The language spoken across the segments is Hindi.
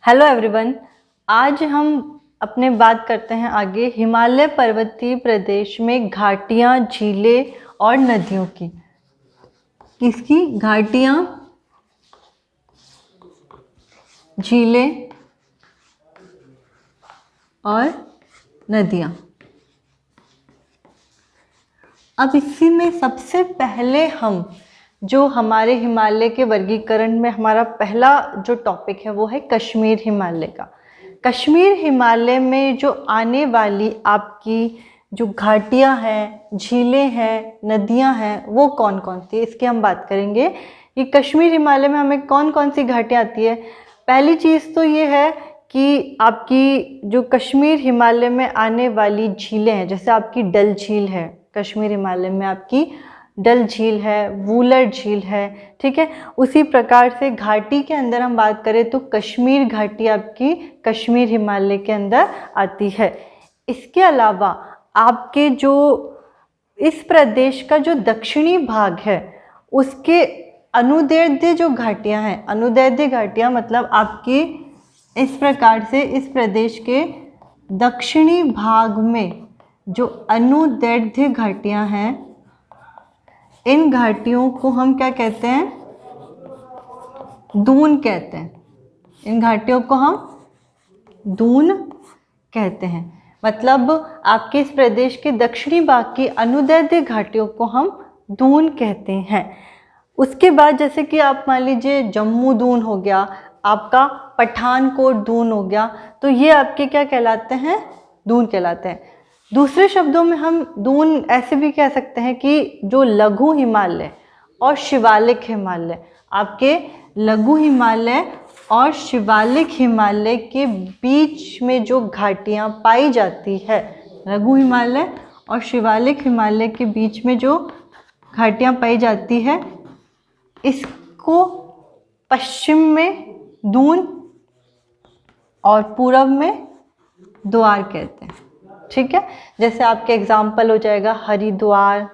Hello everyone. आज हम अपने बात करते हैं आगे हिमालय पर्वतीय प्रदेश में घाटियाँ, झीलें और नदियों की। किसकी? घाटियाँ, झीलें और नदियाँ। अब इसी में सबसे पहले हम जो हमारे हिमालय के वर्गीकरण में हमारा पहला जो टॉपिक है वो है कश्मीर हिमालय का। कश्मीर हिमालय में जो आने वाली आपकी जो घाटियाँ हैं, झीलें हैं, नदियाँ हैं, वो कौन कौन सी, इसकी हम बात करेंगे कि कश्मीर हिमालय में हमें कौन कौन सी घाटियाँ आती है। पहली चीज़ तो ये है कि आपकी जो कश्मीर हिमालय में आने वाली झीलें हैं, जैसे आपकी डल झील है, कश्मीर हिमालय में आपकी डल झील है, वूलर झील है, ठीक है। उसी प्रकार से घाटी के अंदर हम बात करें तो कश्मीर घाटी आपकी कश्मीर हिमालय के अंदर आती है। इसके अलावा आपके जो इस प्रदेश का जो दक्षिणी भाग है उसके अनुदैर्ध्य जो घाटियाँ हैं, अनुदैर्ध्य घाटियाँ मतलब आपकी इस प्रकार से इस प्रदेश के दक्षिणी भाग में जो अनुदैर्ध्य घाटियाँ हैं, इन घाटियों को हम क्या कहते हैं? दून कहते हैं। इन घाटियों को हम दून कहते हैं। मतलब आपके इस प्रदेश के दक्षिणी भाग की अनुदैर्ध्य घाटियों को हम दून कहते हैं। उसके बाद जैसे कि आप मान लीजिए जम्मू दून हो गया, आपका पठानकोट दून हो गया, तो ये आपके क्या कहलाते हैं? दून कहलाते हैं। दूसरे शब्दों में हम दून ऐसे भी कह सकते हैं कि जो लघु हिमालय और शिवालिक हिमालय, आपके लघु हिमालय और शिवालिक हिमालय के बीच में जो घाटियाँ पाई जाती है, लघु हिमालय और शिवालिक हिमालय के बीच में जो घाटियाँ पाई जाती है, इसको पश्चिम में दून और पूर्व में द्वार कहते हैं, ठीक है। जैसे आपके एग्जाम्पल हो जाएगा हरिद्वार,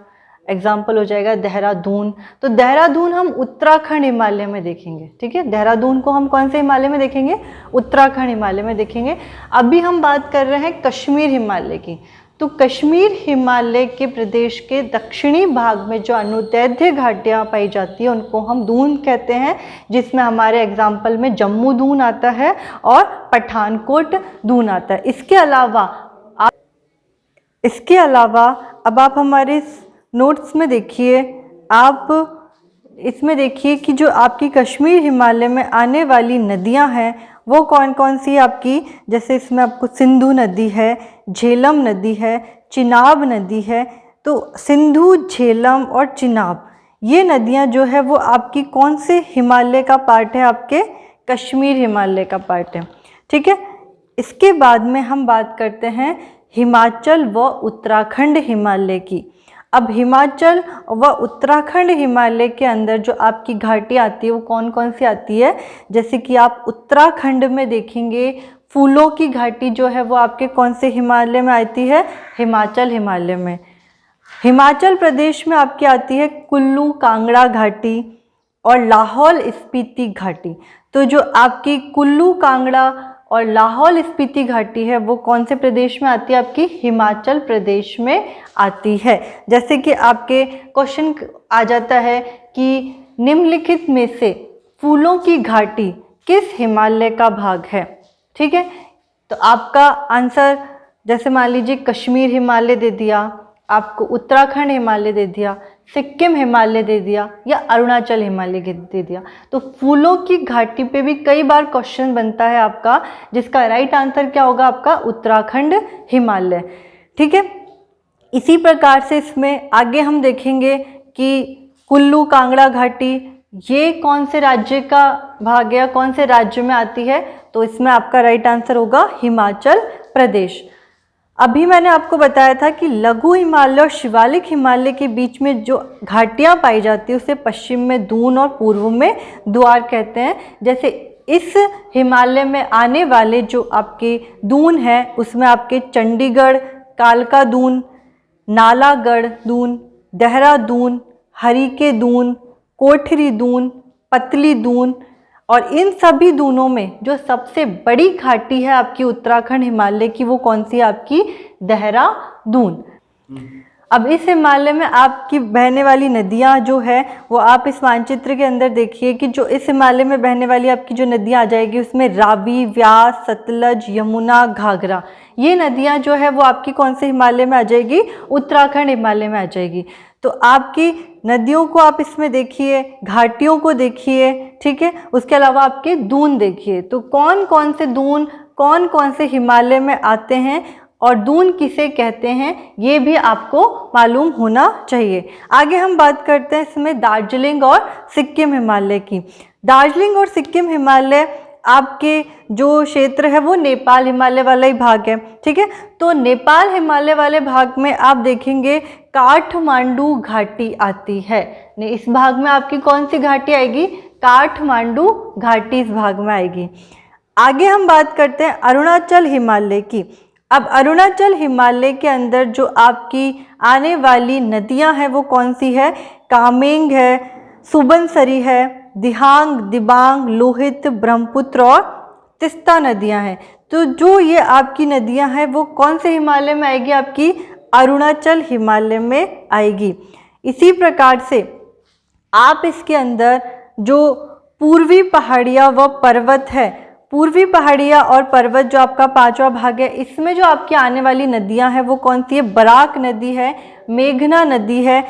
एग्जाम्पल हो जाएगा देहरादून। तो देहरादून हम उत्तराखंड हिमालय में देखेंगे, ठीक है। देहरादून को हम कौन से हिमालय में देखेंगे? उत्तराखंड हिमालय में देखेंगे। अभी हम बात कर रहे हैं कश्मीर हिमालय की। तो कश्मीर हिमालय के प्रदेश के दक्षिणी भाग में जो अनुदैर्ध्य घाटियाँ पाई जाती है उनको हम दून कहते हैं, जिसमें हमारे एग्जाम्पल में जम्मू दून आता है और पठानकोट दून आता है। इसके अलावा अब आप हमारे नोट्स में देखिए, आप इसमें देखिए कि जो आपकी कश्मीर हिमालय में आने वाली नदियां हैं वो कौन कौन सी आपकी, जैसे इसमें आपको सिंधु नदी है, झेलम नदी है, चिनाब नदी है। तो सिंधु, झेलम और चिनाब ये नदियां जो है वो आपकी कौन से हिमालय का पार्ट है? आपके कश्मीर हिमालय का पार्ट है, ठीक है। इसके बाद में हम बात करते हैं हिमाचल व उत्तराखंड हिमालय की। अब हिमाचल व उत्तराखंड हिमालय के अंदर जो आपकी घाटी आती है वो कौन कौन सी आती है? जैसे कि आप उत्तराखंड में देखेंगे फूलों की घाटी जो है वो आपके कौन से हिमालय में आती है? हिमाचल हिमालय में। हिमाचल प्रदेश में आपकी आती है कुल्लू कांगड़ा घाटी और लाहौल स्पीति घाटी। तो जो आपकी कुल्लू कांगड़ा और लाहौल स्पीति घाटी है वो कौन से प्रदेश में आती है? आपकी हिमाचल प्रदेश में आती है। जैसे कि आपके क्वेश्चन आ जाता है कि निम्नलिखित में से फूलों की घाटी किस हिमालय का भाग है, ठीक है। तो आपका आंसर जैसे मान लीजिए कश्मीर हिमालय दे दिया, आपको उत्तराखंड हिमालय दे दिया, सिक्किम हिमालय दे दिया या अरुणाचल हिमालय दे दिया। तो फूलों की घाटी पे भी कई बार क्वेश्चन बनता है आपका, जिसका राइट आंसर क्या होगा? आपका उत्तराखंड हिमालय, ठीक है। इसी प्रकार से इसमें आगे हम देखेंगे कि कुल्लू कांगड़ा घाटी ये कौन से राज्य का भाग है, कौन से राज्य में आती है? तो इसमें आपका राइट आंसर होगा हिमाचल प्रदेश। अभी मैंने आपको बताया था कि लघु हिमालय और शिवालिक हिमालय के बीच में जो घाटियाँ पाई जाती है उसे पश्चिम में दून और पूर्व में द्वार कहते हैं। जैसे इस हिमालय में आने वाले जो आपके दून है उसमें आपके चंडीगढ़, कालका दून, नालागढ़ दून, देहरादून, हरिके दून, कोठरी दून, पतली दून और इन सभी दूनों में जो सबसे बड़ी घाटी है आपकी उत्तराखंड हिमालय की, वो कौन सी है आपकी? देहरादून। अब इस हिमालय में आपकी बहने वाली नदियां जो है वो आप इस मानचित्र के अंदर देखिए कि जो इस हिमालय में बहने वाली आपकी जो नदियां आ जाएगी उसमें रावी, व्यास, सतलज, यमुना, घाघरा, ये नदियां जो है वो आपकी कौन से हिमालय में आ जाएगी? उत्तराखंड हिमालय में आ जाएगी। तो आपकी नदियों को आप इसमें देखिए, घाटियों को देखिए, ठीक है। उसके अलावा आपके दून देखिए, तो कौन कौन से दून कौन कौन से हिमालय में आते हैं और दून किसे कहते हैं, ये भी आपको मालूम होना चाहिए। आगे हम बात करते हैं इसमें दार्जिलिंग और सिक्किम हिमालय की। दार्जिलिंग और सिक्किम हिमालय आपके जो क्षेत्र है वो नेपाल हिमालय वाला ही भाग है, ठीक है। तो नेपाल हिमालय वाले भाग में आप देखेंगे काठमांडू घाटी आती है। इस भाग में आपकी कौन सी घाटी आएगी? काठमांडू घाटी इस भाग में आएगी। आगे हम बात करते हैं अरुणाचल हिमालय की। अब अरुणाचल हिमालय के अंदर जो आपकी आने वाली नदियां हैं वो कौन सी है? कामेंग है, सुबनसरी है, दिहांग, दिबांग, लोहित, ब्रह्मपुत्र और तिस्ता नदियां हैं। तो जो ये आपकी नदियां हैं वो कौन से हिमालय में आएगी? आपकी अरुणाचल हिमालय में आएगी। इसी प्रकार से आप इसके अंदर जो पूर्वी पहाड़ियाँ व पर्वत है, पूर्वी पहाड़ियाँ और पर्वत जो आपका पांचवा भाग है, इसमें जो आपकी आने वाली नदियां हैं वो कौन सी है? बराक नदी है, मेघना नदी है,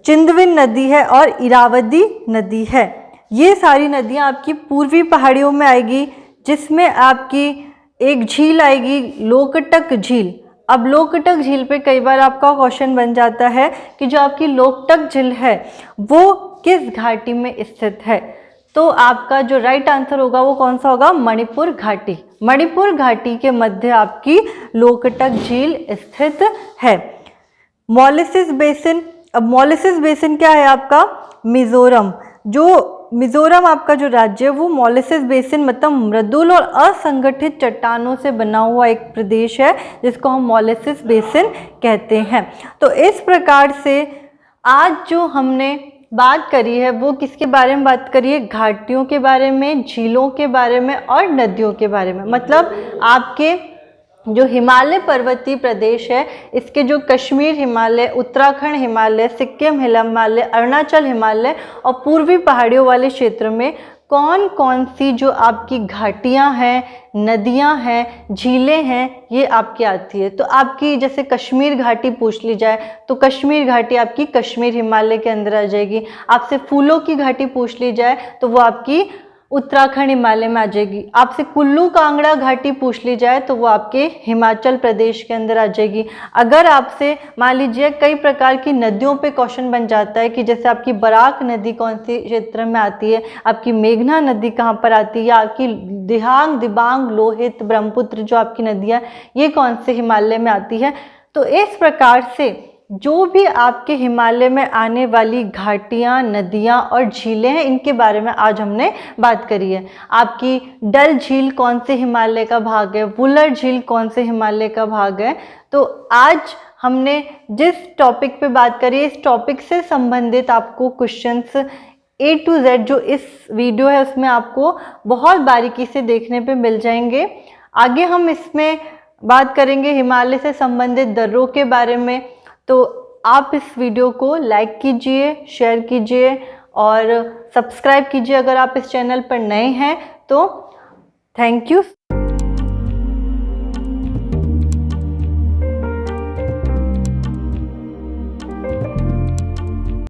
चिंदविन नदी है और इरावदी नदी है। ये सारी नदियां आपकी पूर्वी पहाड़ियों में आएगी, जिसमें आपकी एक झील आएगी लोकटक झील। अब लोकटक झील पे कई बार आपका क्वेश्चन बन जाता है कि जो आपकी लोकटक झील है वो किस घाटी में स्थित है? तो आपका जो राइट आंसर होगा वो कौन सा होगा? मणिपुर घाटी। मणिपुर घाटी के मध्य आपकी लोकटक झील स्थित है। मॉलिसिस बेसिन। अब मॉलिसिस बेसिन क्या है आपका? मिजोरम। जो मिजोरम आपका जो राज्य है वो मॉलिसिस बेसिन मतलब मृदुल और असंगठित चट्टानों से बना हुआ एक प्रदेश है जिसको हम मॉलिसिस बेसिन कहते हैं। तो इस प्रकार से आज जो हमने बात करी है वो किसके बारे में बात करी है? घाटियों के बारे में, झीलों के बारे में और नदियों के बारे में। मतलब आपके जो हिमालय पर्वतीय प्रदेश है इसके जो कश्मीर हिमालय, उत्तराखंड हिमालय, सिक्किम हिमालय, अरुणाचल हिमालय और पूर्वी पहाड़ियों वाले क्षेत्र में कौन कौन सी जो आपकी घाटियां हैं, नदियां हैं, झीलें हैं, ये आपकी आती है। तो आपकी जैसे कश्मीर घाटी पूछ ली जाए तो कश्मीर घाटी आपकी कश्मीर हिमालय के अंदर आ जाएगी। आपसे फूलों की घाटी पूछ ली जाए तो वो आपकी उत्तराखंड हिमालय में आ जाएगी। आपसे कुल्लू कांगड़ा घाटी पूछ ली जाए तो वो आपके हिमाचल प्रदेश के अंदर आ जाएगी। अगर आपसे मान लीजिए कई प्रकार की नदियों पे क्वेश्चन बन जाता है कि जैसे आपकी बराक नदी कौन सी क्षेत्र में आती है, आपकी मेघना नदी कहाँ पर आती है, या आपकी दिहांग, दिबांग, लोहित, ब्रह्मपुत्र जो आपकी नदियाँ ये कौन से हिमालय में आती है। तो इस प्रकार से जो भी आपके हिमालय में आने वाली घाटियाँ, नदियाँ और झीलें हैं इनके बारे में आज हमने बात करी है। आपकी डल झील कौन से हिमालय का भाग है, वुलर झील कौन से हिमालय का भाग है। तो आज हमने जिस टॉपिक पे बात करी है इस टॉपिक से संबंधित आपको क्वेश्चंस A to Z जो इस वीडियो है उसमें आपको बहुत बारीकी से देखने पे मिल जाएंगे। आगे हम इसमें बात करेंगे हिमालय से संबंधित दर्रों के बारे में। तो आप इस वीडियो को लाइक कीजिए, शेयर कीजिए और सब्सक्राइब कीजिए अगर आप इस चैनल पर नए हैं तो। Thank you.